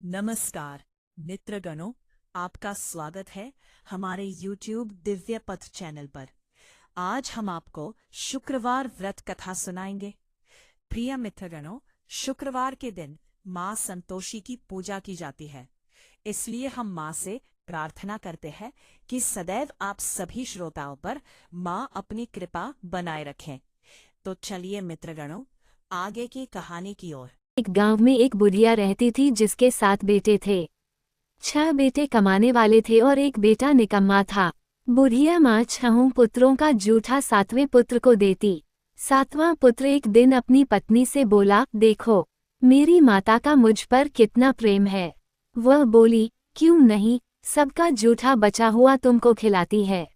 नमस्कार मित्रगणों, आपका स्वागत है हमारे YouTube दिव्य पथ चैनल पर। आज हम आपको शुक्रवार व्रत कथा सुनाएंगे। प्रिय मित्रगणों, शुक्रवार के दिन माँ संतोषी की पूजा की जाती है, इसलिए हम माँ से प्रार्थना करते हैं कि सदैव आप सभी श्रोताओं पर माँ अपनी कृपा बनाए रखें। तो चलिए मित्रगणों, आगे की कहानी की ओर। एक गांव में एक बुढ़िया रहती थी जिसके 7 बेटे थे। 6 बेटे कमाने वाले थे और एक बेटा निकम्मा था। बुढ़िया माँ 6 पुत्रों का जूठा 7वें पुत्र को देती। 7वां पुत्र एक दिन अपनी पत्नी से बोला, देखो मेरी माता का मुझ पर कितना प्रेम है। वह बोली, क्यों नहीं, सबका जूठा बचा हुआ तुमको खिलाती है।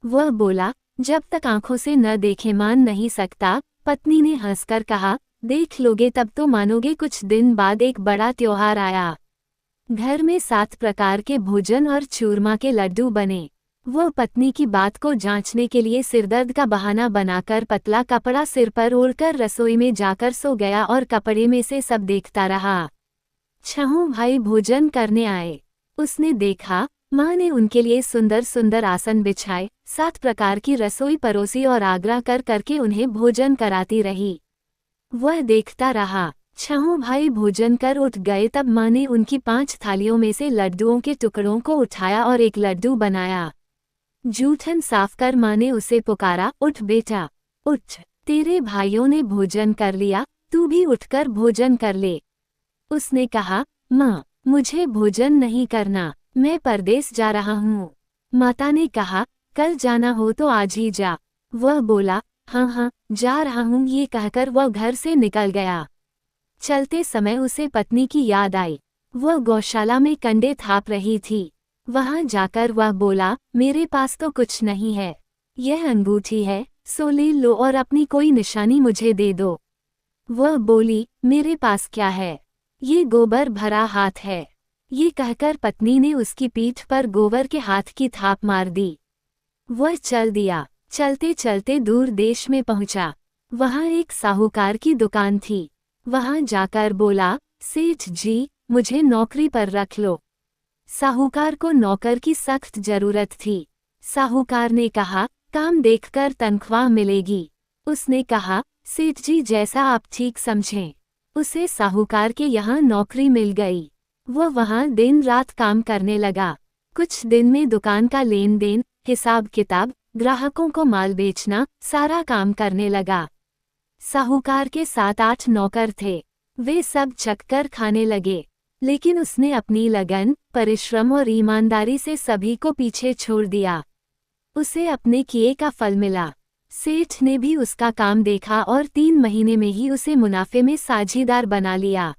वह बोला, जब तक आंखों से न देखे मान नहीं सकता। पत्नी ने हंसकर कहा, देख लोगे तब तो मानोगे। कुछ दिन बाद एक बड़ा त्योहार आया। घर में 7 प्रकार के भोजन और चूरमा के लड्डू बने। वह पत्नी की बात को जांचने के लिए सिरदर्द का बहाना बनाकर पतला कपड़ा सिर पर ओढ़कर रसोई में जाकर सो गया और कपड़े में से सब देखता रहा। 6 भाई भोजन करने आए। उसने देखा माँ ने उनके लिए सुंदर सुंदर आसन बिछाए, 7 प्रकार की रसोई परोसी और आग्रह कर करके उन्हें भोजन कराती रही। वह देखता रहा। 6 भाई भोजन कर उठ गए तब माँ ने उनकी 5 थालियों में से लड्डुओं के टुकड़ों को उठाया और एक लड्डू बनाया। जूठन साफ कर माँ ने उसे पुकारा, उठ बेटा उठ, तेरे भाइयों ने भोजन कर लिया, तू भी उठकर भोजन कर ले। उसने कहा, माँ मुझे भोजन नहीं करना, मैं परदेस जा रहा हूँ। माता ने कहा, कल जाना हो तो आज ही जा। वह बोला, हाँ हाँ जा रहा हूँ। ये कहकर वह घर से निकल गया। चलते समय उसे पत्नी की याद आई। वह गौशाला में कंडे थाप रही थी। वहां जाकर वह बोला, मेरे पास तो कुछ नहीं है, यह अंगूठी है, सो ले लो और अपनी कोई निशानी मुझे दे दो। वह बोली, मेरे पास क्या है, ये गोबर भरा हाथ है। ये कहकर पत्नी ने उसकी पीठ पर गोबर के हाथ की थाप मार दी। वह चल दिया। चलते चलते दूर देश में पहुंचा। वहां एक साहूकार की दुकान थी। वहां जाकर बोला, सेठ जी मुझे नौकरी पर रख लो। साहूकार को नौकर की सख्त जरूरत थी। साहूकार ने कहा, काम देखकर तनख्वाह मिलेगी। उसने कहा, सेठ जी जैसा आप ठीक समझें। उसे साहूकार के यहाँ नौकरी मिल गई। वह वहां दिन रात काम करने लगा। कुछ दिन में दुकान का लेन देन, हिसाब किताब, ग्राहकों को माल बेचना, सारा काम करने लगा। साहूकार के 7-8 नौकर थे। वे सब चक्कर खाने लगे, लेकिन उसने अपनी लगन, परिश्रम और ईमानदारी से सभी को पीछे छोड़ दिया। उसे अपने किए का फल मिला। सेठ ने भी उसका काम देखा और 3 महीने में ही उसे मुनाफे में साझीदार बना लिया।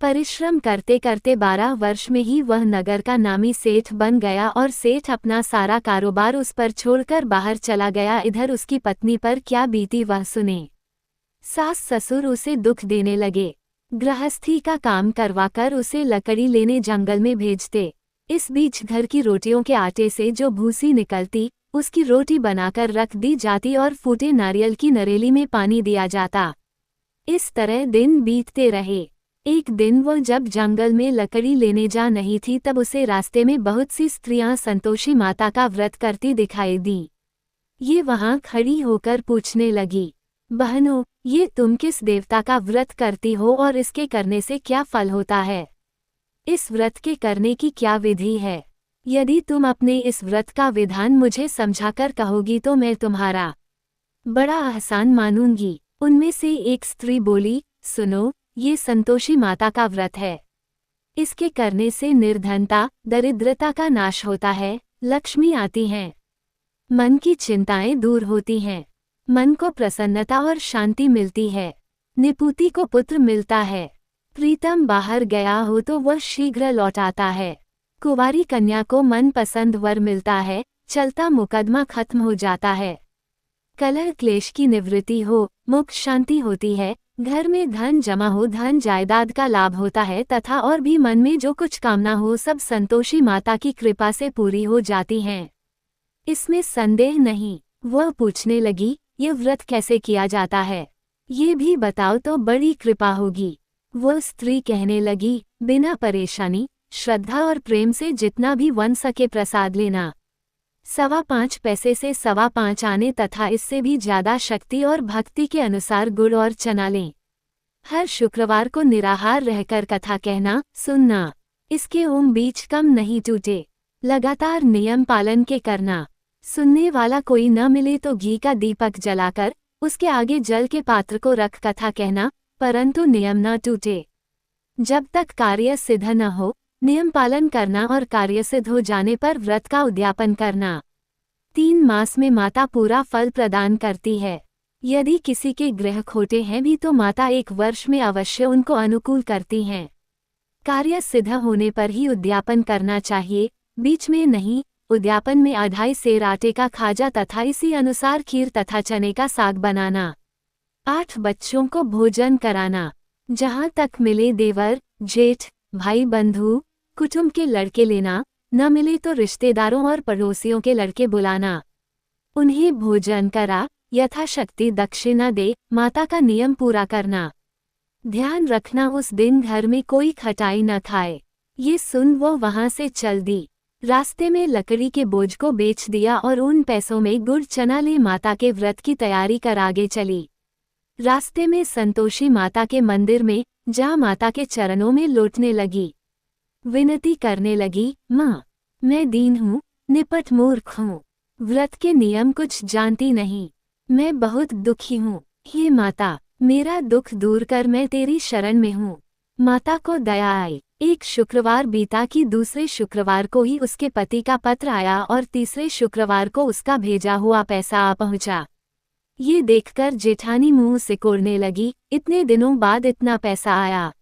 परिश्रम करते करते 12 वर्ष में ही वह नगर का नामी सेठ बन गया और सेठ अपना सारा कारोबार उस पर छोड़कर बाहर चला गया। इधर उसकी पत्नी पर क्या बीती वह सुने। सास ससुर उसे दुख देने लगे। गृहस्थी का काम करवाकर उसे लकड़ी लेने जंगल में भेजते। इस बीच घर की रोटियों के आटे से जो भूसी निकलती, उसकी रोटी बनाकर रख दी जाती और फूटे नारियल की नरेली में पानी दिया जाता। इस तरह दिन बीतते रहे। एक दिन वह जब जंगल में लकड़ी लेने जा नहीं थी तब उसे रास्ते में बहुत सी स्त्रियां संतोषी माता का व्रत करती दिखाई दी। ये वहां खड़ी होकर पूछने लगी, बहनों ये तुम किस देवता का व्रत करती हो और इसके करने से क्या फल होता है? इस व्रत के करने की क्या विधि है? यदि तुम अपने इस व्रत का विधान मुझे समझाकर कहोगी तो मैं तुम्हारा बड़ा एहसान मानूंगी। उनमें से एक स्त्री बोली, सुनो, ये संतोषी माता का व्रत है। इसके करने से निर्धनता, दरिद्रता का नाश होता है, लक्ष्मी आती हैं, मन की चिंताएं दूर होती हैं, मन को प्रसन्नता और शांति मिलती है, निपुति को पुत्र मिलता है, प्रीतम बाहर गया हो तो वह शीघ्र लौट आता है, कुंवारी कन्या को मनपसंद वर मिलता है, चलता मुकदमा खत्म हो जाता है, कलह क्लेश की निवृत्ति हो, मुख शांति होती है, घर में धन जमा हो, धन जायदाद का लाभ होता है तथा और भी मन में जो कुछ कामना हो सब संतोषी माता की कृपा से पूरी हो जाती हैं। इसमें संदेह नहीं। वह पूछने लगी, ये व्रत कैसे किया जाता है? ये भी बताओ तो बड़ी कृपा होगी। वो स्त्री कहने लगी, बिना परेशानी, श्रद्धा और प्रेम से जितना भी वन सके प्रसाद लेना। 5.25 पैसे से 5.25 आने तथा इससे भी ज्यादा शक्ति और भक्ति के अनुसार गुड़ और चना लें। हर शुक्रवार को निराहार रहकर कथा कहना, सुनना। इसके बीच कम नहीं टूटे। लगातार नियम पालन के करना। सुनने वाला कोई न मिले तो घी का दीपक जलाकर उसके आगे जल के पात्र को रख कथा कहना, परंतु नियम न टूटे। जब तक कार्य सिद्ध न हो, नियम पालन करना और कार्य सिद्ध हो जाने पर व्रत का उद्यापन करना। 3 मास में माता पूरा फल प्रदान करती है। यदि किसी के ग्रह खोटे हैं भी तो माता 1 वर्ष में अवश्य उनको अनुकूल करती हैं। कार्य सिद्ध होने पर ही उद्यापन करना चाहिए, बीच में नहीं। उद्यापन में 2.5 सेर आटे का खाजा तथा इसी अनुसार खीर तथा चने का साग बनाना। 8 बच्चों को भोजन कराना। जहाँ तक मिले देवर, जेठ, भाई, बंधु, कुटुंब के लड़के लेना, न मिले तो रिश्तेदारों और पड़ोसियों के लड़के बुलाना। उन्हें भोजन करा, यथाशक्ति दक्षिणा दे, माता का नियम पूरा करना। ध्यान रखना उस दिन घर में कोई खटाई न खाए। ये सुन वो वहां से चल दी। रास्ते में लकड़ी के बोझ को बेच दिया और उन पैसों में गुड़ चना ले माता के व्रत की तैयारी कर आगे चली। रास्ते में संतोषी माता के मंदिर में जा माता के चरणों में लौटने लगी। विनती करने लगी, माँ, मैं दीन हूँ, निपट मूर्ख हूँ, व्रत के नियम कुछ जानती नहीं, मैं बहुत दुखी हूँ। हे माता, मेरा दुख दूर कर, मैं तेरी शरण में हूँ। माता को दया आई। एक शुक्रवार बीता कि दूसरे शुक्रवार को ही उसके पति का पत्र आया और तीसरे शुक्रवार को उसका भेजा हुआ पैसा आ पहुँचा। ये देखकर जेठानी मुंह सिकोड़ने लगी, इतने दिनों बाद इतना पैसा आया,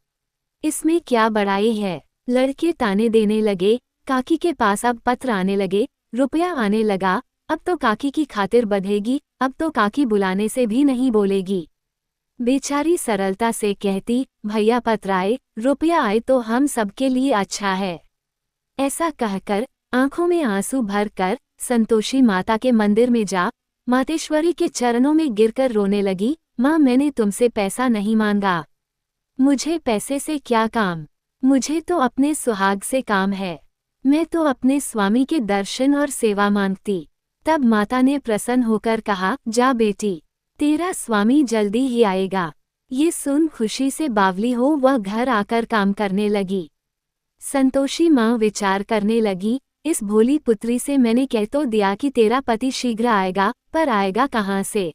इसमें क्या बड़ाई है। लड़के ताने देने लगे। काकी के पास अब पत्र आने लगे, रुपया आने लगा, अब तो काकी की खातिर बंधेगी, अब तो काकी बुलाने से भी नहीं बोलेगी। बेचारी सरलता से कहती, भैया पत्र आए, रुपया आए तो हम सबके लिए अच्छा है। ऐसा कहकर आंखों में आंसू भर कर संतोषी माता के मंदिर में जा मातेश्वरी के चरणों में गिरकर रोने लगी। माँ, मैंने तुमसे पैसा नहीं मांगा, मुझे पैसे से क्या काम, मुझे तो अपने सुहाग से काम है, मैं तो अपने स्वामी के दर्शन और सेवा मांगती। तब माता ने प्रसन्न होकर कहा, जा बेटी, तेरा स्वामी जल्दी ही आएगा। ये सुन खुशी से बावली हो वह घर आकर काम करने लगी। संतोषी माँ विचार करने लगी, इस भोली पुत्री से मैंने कह तो दिया कि तेरा पति शीघ्र आएगा, पर आएगा कहाँ से?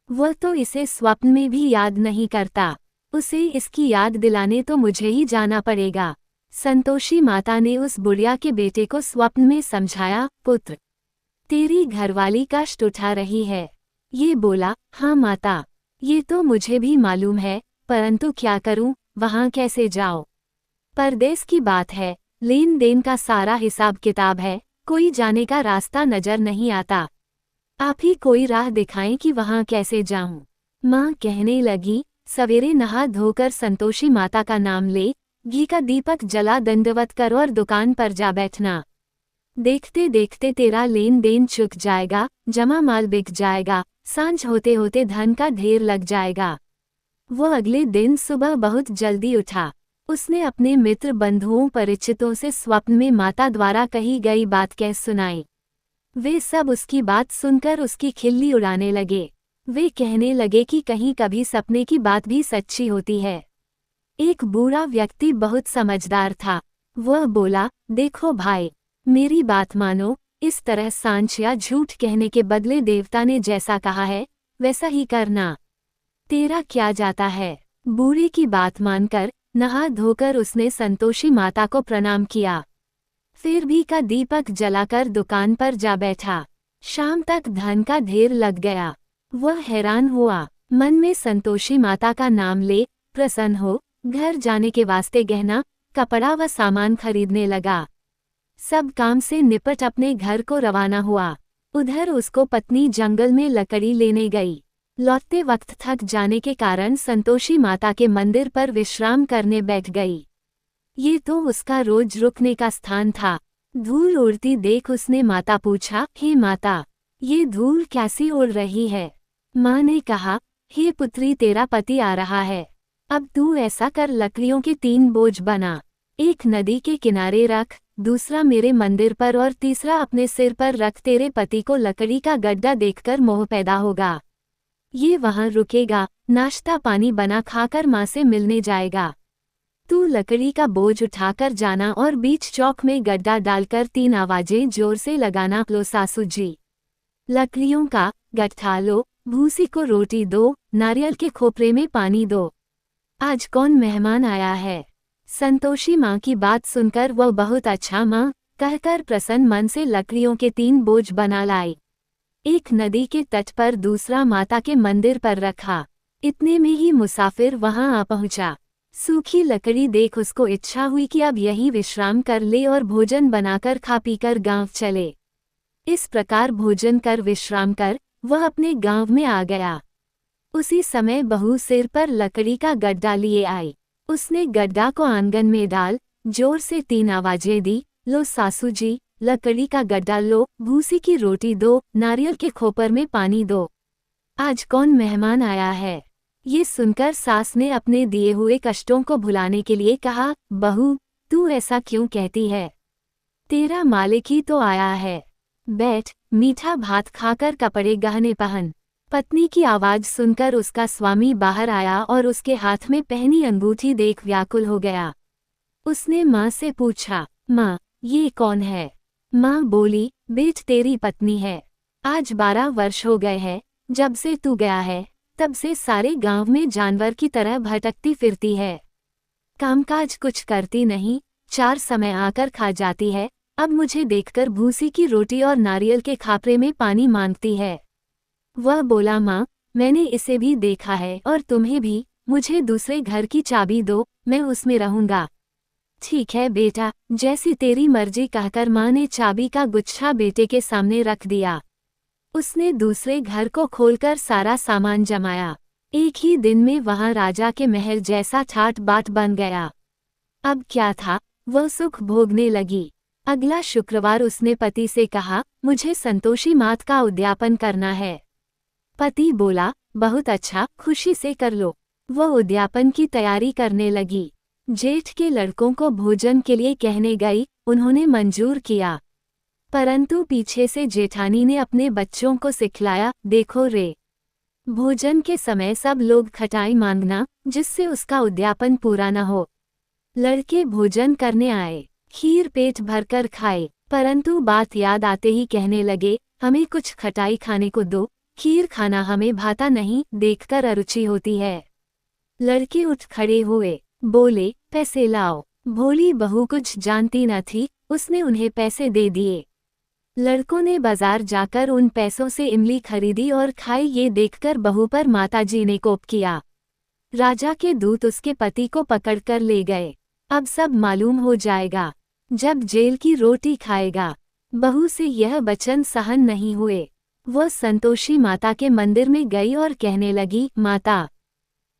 वह तो इसे स्वप्न में भी याद नहीं करता, उसे इसकी याद दिलाने तो मुझे ही जाना पड़ेगा। संतोषी माता ने उस बुढ़िया के बेटे को स्वप्न में समझाया, पुत्र, तेरी घरवाली कष्ट उठा रही है। ये बोला, हाँ माता, ये तो मुझे भी मालूम है, परंतु क्या करूं, वहां कैसे जाओ? परदेश की बात है, लेन देन का सारा हिसाब किताब है, कोई जाने का रास्ता नजर नहीं आता। आप ही कोई राह दिखाएं कि वहां कैसे जाऊं। माँ कहने लगी, सवेरे नहा धोकर संतोषी माता का नाम ले, घी का दीपक जला दंडवत कर और दुकान पर जा बैठना। देखते देखते तेरा लेन देन चुक जाएगा, जमा माल बिक जाएगा, सांझ होते होते धन का ढेर लग जाएगा। वो अगले दिन सुबह बहुत जल्दी उठा। उसने अपने मित्र बंधुओं परिचितों से स्वप्न में माता द्वारा कही गई बात कह सुनाई। वे सब उसकी बात सुनकर उसकी खिल्ली उड़ाने लगे। वे कहने लगे कि कहीं कभी सपने की बात भी सच्ची होती है। एक बूढ़ा व्यक्ति बहुत समझदार था। वह बोला, देखो भाई, मेरी बात मानो, इस तरह सांच या झूठ कहने के बदले देवता ने जैसा कहा है वैसा ही करना। तेरा क्या जाता है? बूढ़े की बात मानकर नहा धोकर उसने संतोषी माता को प्रणाम किया। फिर भी का दीपक जलाकर दुकान पर जा बैठा। शाम तक धन का ढेर लग गया। वह हैरान हुआ, मन में संतोषी माता का नाम ले प्रसन्न हो घर जाने के वास्ते गहना, कपड़ा व सामान खरीदने लगा। सब काम से निपट अपने घर को रवाना हुआ। उधर उसको पत्नी जंगल में लकड़ी लेने गई। लौटते वक्त थक जाने के कारण संतोषी माता के मंदिर पर विश्राम करने बैठ गई। ये तो उसका रोज रुकने का स्थान था। धूल उड़ती देख उसने माता पूछा, हे माता, ये धूल कैसी उड़ रही है? माँ ने कहा, हे पुत्री, तेरा पति आ रहा है। अब तू ऐसा कर, लकड़ियों के 3 बोझ बना, एक नदी के किनारे रख, दूसरा मेरे मंदिर पर और तीसरा अपने सिर पर रख। तेरे पति को लकड़ी का गड्ढा देखकर मोह पैदा होगा। ये वहां रुकेगा, नाश्ता पानी बना खाकर माँ से मिलने जाएगा। तू लकड़ी का बोझ उठाकर जाना और बीच चौक में गड्ढा डालकर 3 आवाजें जोर से लगाना। लो सासू जी, लकड़ियों का गट्ठा लो, भूसी को रोटी दो, नारियल के खोपरे में पानी दो। आज कौन मेहमान आया है? संतोषी माँ की बात सुनकर वह बहुत अच्छा माँ कहकर प्रसन्न मन से लकड़ियों के 3 बोझ बना लाई। एक नदी के तट पर, दूसरा माता के मंदिर पर रखा। इतने में ही मुसाफिर वहां आ पहुंचा। सूखी लकड़ी देख उसको इच्छा हुई कि अब यहीं विश्राम कर ले और भोजन बनाकर खा पीकर गांव चले। इस प्रकार भोजन कर विश्राम कर वह अपने गांव में आ गया। उसी समय बहू सिर पर लकड़ी का गड्ढा लिए आई। उसने गड्ढा को आंगन में डाल जोर से 3 आवाजें दी। लो सासू जी, लकड़ी का गड्ढा लो, भूसी की रोटी दो, नारियल के खोपर में पानी दो। आज कौन मेहमान आया है? ये सुनकर सास ने अपने दिए हुए कष्टों को भुलाने के लिए कहा, बहू तू ऐसा क्यों कहती है? तेरा मालिक ही तो आया है। बैठ, मीठा भात खाकर कपड़े गहने पहन। पत्नी की आवाज सुनकर उसका स्वामी बाहर आया और उसके हाथ में पहनी अंगूठी देख व्याकुल हो गया। उसने माँ से पूछा, माँ ये कौन है? माँ बोली, बेट तेरी पत्नी है। आज 12 वर्ष हो गए हैं जब से तू गया है, तब से सारे गांव में जानवर की तरह भटकती फिरती है। कामकाज कुछ करती नहीं, 4 समय आकर खा जाती है। अब मुझे देखकर भूसी की रोटी और नारियल के खापरे में पानी मांगती है। वह बोला, माँ मैंने इसे भी देखा है और तुम्हें भी। मुझे दूसरे घर की चाबी दो, मैं उसमें रहूंगा। ठीक है बेटा, जैसी तेरी मर्जी कहकर माँ ने चाबी का गुच्छा बेटे के सामने रख दिया। उसने दूसरे घर को खोलकर सारा सामान जमाया। एक ही दिन में वहां राजा के महल जैसा ठाट बाट बन गया। अब क्या था, वह सुख भोगने लगी। अगला शुक्रवार उसने पति से कहा, मुझे संतोषी मात का उद्यापन करना है। पति बोला, बहुत अच्छा, खुशी से कर लो। वह उद्यापन की तैयारी करने लगी। जेठ के लड़कों को भोजन के लिए कहने गई, उन्होंने मंजूर किया। परंतु पीछे से जेठानी ने अपने बच्चों को सिखलाया, देखो रे, भोजन के समय सब लोग खटाई मांगना, जिससे उसका उद्यापन पूरा न हो। लड़के भोजन करने आए, खीर पेट भरकर खाए, परंतु बात याद आते ही कहने लगे, हमें कुछ खटाई खाने को दो, खीर खाना हमें भाता नहीं, देखकर अरुचि होती है। लड़के उठ खड़े हुए, बोले, पैसे लाओ। भोली बहू कुछ जानती न थी, उसने उन्हें पैसे दे दिए। लड़कों ने बाजार जाकर उन पैसों से इमली खरीदी और खाई। ये देखकर बहू पर माताजी ने कोप किया। राजा के दूत उसके पति को पकड़कर ले गए। अब सब मालूम हो जाएगा जब जेल की रोटी खाएगा। बहू से यह वचन सहन नहीं हुए। वह संतोषी माता के मंदिर में गई और कहने लगी, माता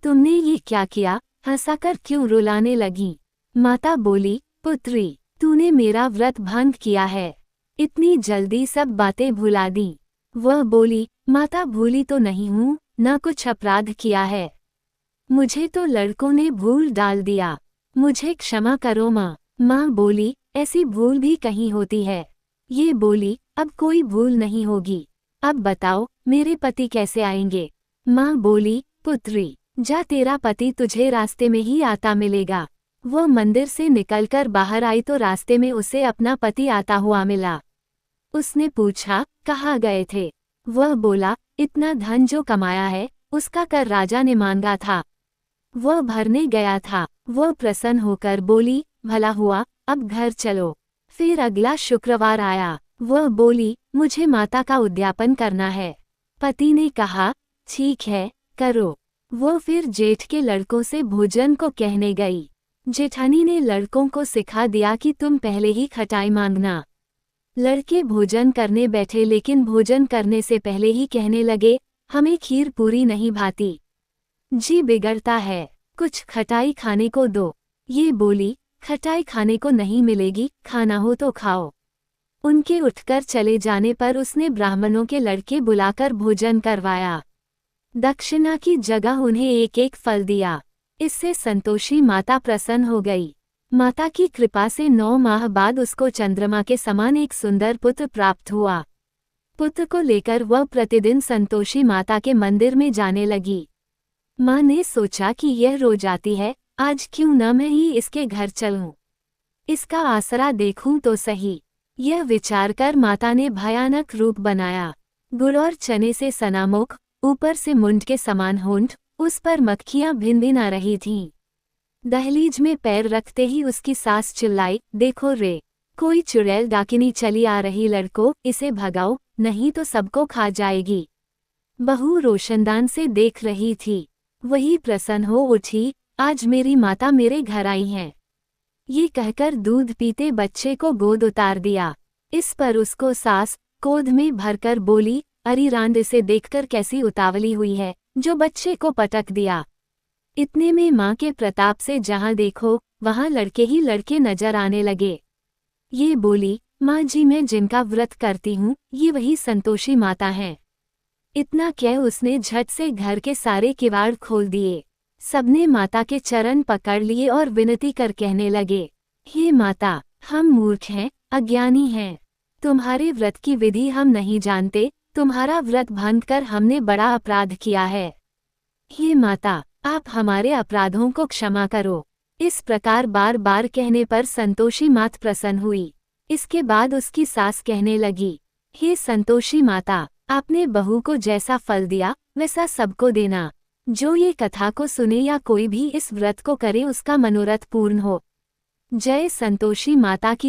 तुमने ये क्या किया? हंसाकर क्यों रुलाने लगी? माता बोली, पुत्री तूने मेरा व्रत भंग किया है, इतनी जल्दी सब बातें भुला दी। वह बोली, माता भूली तो नहीं हूँ, न कुछ अपराध किया है, मुझे तो लड़कों ने भूल डाल दिया, मुझे क्षमा करो माँ। माँ बोली, ऐसी भूल भी कहीं होती है। ये बोली, अब कोई भूल नहीं होगी। अब बताओ मेरे पति कैसे आएंगे? माँ बोली, पुत्री जा, तेरा पति तुझे रास्ते में ही आता मिलेगा। वह मंदिर से निकलकर बाहर आई तो रास्ते में उसे अपना पति आता हुआ मिला। उसने पूछा, कहाँ गए थे? वह बोला, इतना धन जो कमाया है उसका कर राजा ने मांगा था, वह भरने गया था। वह प्रसन्न होकर बोली, भला हुआ, अब घर चलो। फिर अगला शुक्रवार आया। वह बोली, मुझे माता का उद्यापन करना है। पति ने कहा, ठीक है करो। वह फिर जेठ के लड़कों से भोजन को कहने गई। जेठानी ने लड़कों को सिखा दिया कि तुम पहले ही खटाई मांगना। लड़के भोजन करने बैठे, लेकिन भोजन करने से पहले ही कहने लगे, हमें खीर पूरी नहीं भाती, जी बिगड़ता है, कुछ खटाई खाने को दो। ये बोली, खटाई खाने को नहीं मिलेगी, खाना हो तो खाओ। उनके उठकर चले जाने पर उसने ब्राह्मणों के लड़के बुलाकर भोजन करवाया। दक्षिणा की जगह उन्हें एक एक फल दिया। इससे संतोषी माता प्रसन्न हो गई। माता की कृपा से 9 माह बाद उसको चंद्रमा के समान एक सुंदर पुत्र प्राप्त हुआ। पुत्र को लेकर वह प्रतिदिन संतोषी माता के मंदिर में जाने लगी। माँ ने सोचा कि यह रोज आती है, आज क्यों न मैं ही इसके घर चलूं, इसका आसरा देखूं तो सही। यह विचार कर माता ने भयानक रूप बनाया। गुड़ और चने से सना मुख, ऊपर से मुंड के समान होंठ, उस पर मक्खियां भिन-भिना रही थीं। दहलीज में पैर रखते ही उसकी सास चिल्लाई, देखो रे, कोई चुड़ैल डाकिनी चली आ रही, लड़को इसे भगाओ, नहीं तो सबको खा जाएगी। बहू रोशनदान से देख रही थी, वही प्रसन्न हो उठी, आज मेरी माता मेरे घर आई हैं। ये कहकर दूध पीते बच्चे को गोद उतार दिया। इस पर उसको सास गोद में भरकर बोली, अरी रांड, इसे देखकर कैसी उतावली हुई है, जो बच्चे को पटक दिया। इतने में माँ के प्रताप से जहाँ देखो वहाँ लड़के ही लड़के नजर आने लगे। ये बोली, माँ जी, मैं जिनका व्रत करती हूँ ये वही संतोषी माता हैं। इतना कह उसने झट से घर के सारे किवाड़ खोल दिए। सबने माता के चरण पकड़ लिए और विनती कर कहने लगे, हे माता, हम मूर्ख हैं, अज्ञानी हैं, तुम्हारे व्रत की विधि हम नहीं जानते, तुम्हारा व्रत भंग कर हमने बड़ा अपराध किया है। हे माता, आप हमारे अपराधों को क्षमा करो। इस प्रकार बार बार कहने पर संतोषी मात प्रसन्न हुई। इसके बाद उसकी सास कहने लगी, हे संतोषी माता, आपने बहू को जैसा फल दिया वैसा सबको देना। जो ये कथा को सुने या कोई भी इस व्रत को करे उसका मनोरथ पूर्ण हो। जय संतोषी माता की।